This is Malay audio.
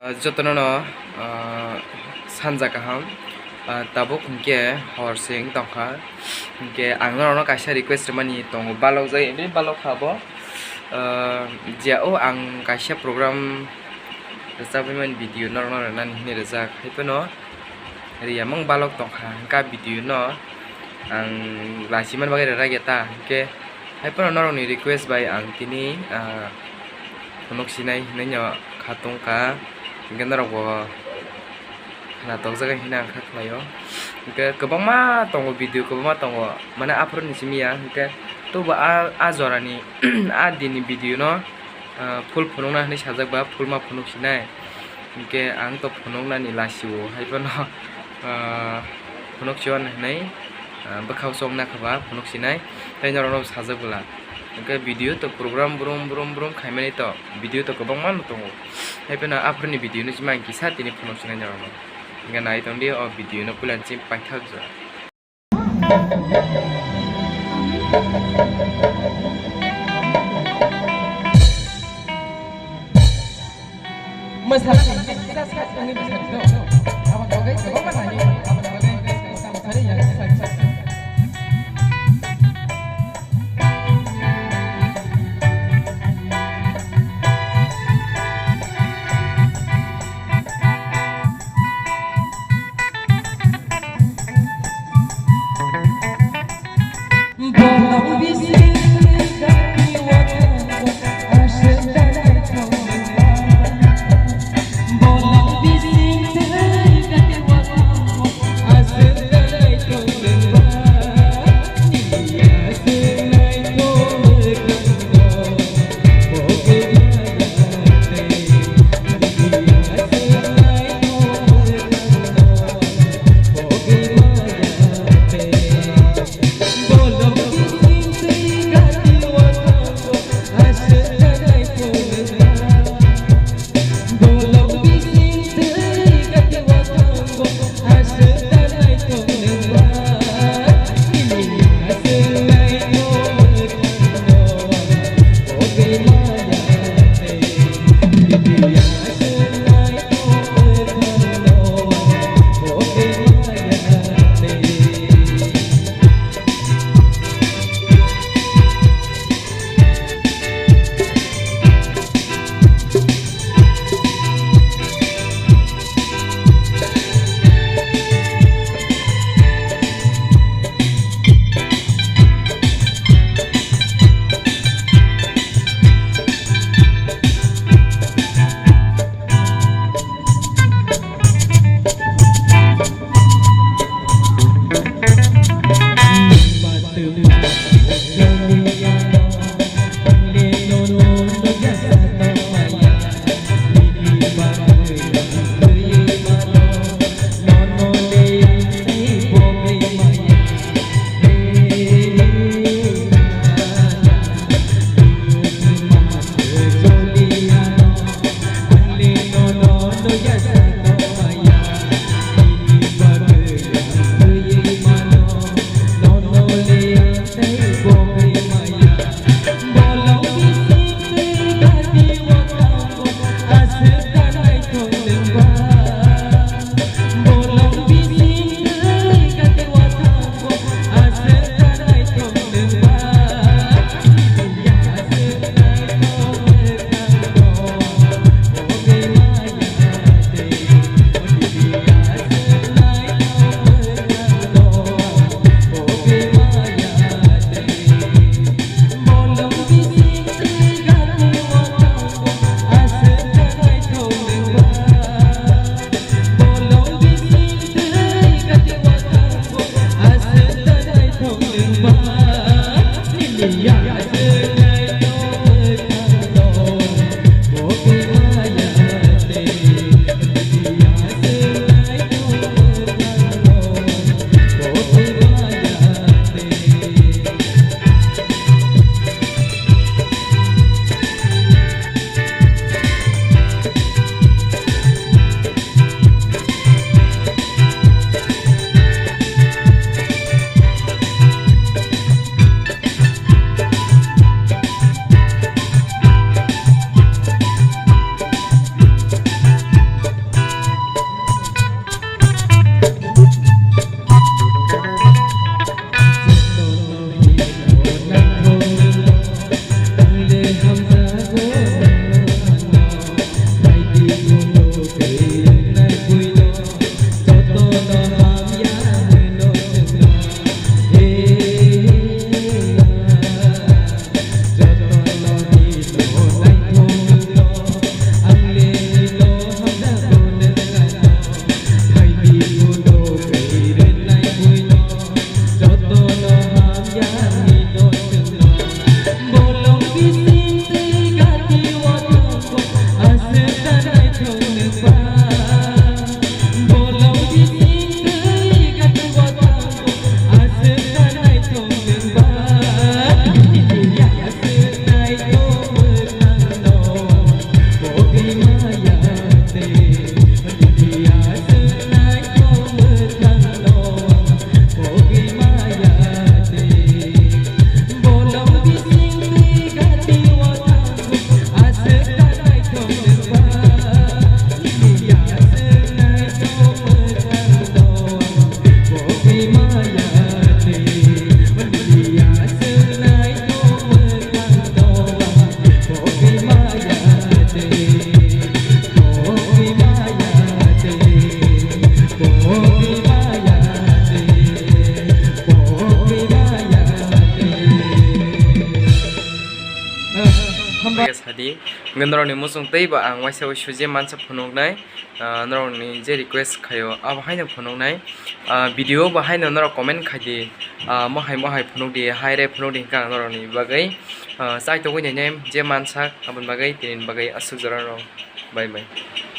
Jotono no sanja kaham tabuk hingke horsing tongkha hingke angno no kaisa request mani tongo balok jai be balok khabo jao ang kaisa program resabai man video no nan hine rejak haipano riya mang balok tongkha ka video no ang lasiman bagai rageta hingke haipano no ni request by ang tini ponok sinai hinanya khatongka Ganda rago na togzaga hina khaklayo ke kebangma tongo video kebangma tongo mana upload ni simia ke to ba azorani adini video no full phunongna ni sajak ba full ma phunok sinai ke ang to phunongna ni lasiwo haibano phunok chiwan nei bakhaw songna khaba phunok sinai tai norno sajabula ke video to program brum khaimani to video to kebangma tongo haipena upload ni video ni simang ki satini phunok sinai norno nga nai tong dia video no pulan chim paithak ja masalah kita sekarang ini bisa apa bagai coba tanya apa bagai sama tadi yang di ngendoroni musung tei ba ang waisa wisu je mansa phunuknai norokni je request khayo abo haino phunuknai video ba haino norok comment khaidi mohai phunukdi haire phunukdi kang norokni bagai sai to goi nem je mansa abon bagai tin bagai asuk jorano bye bye.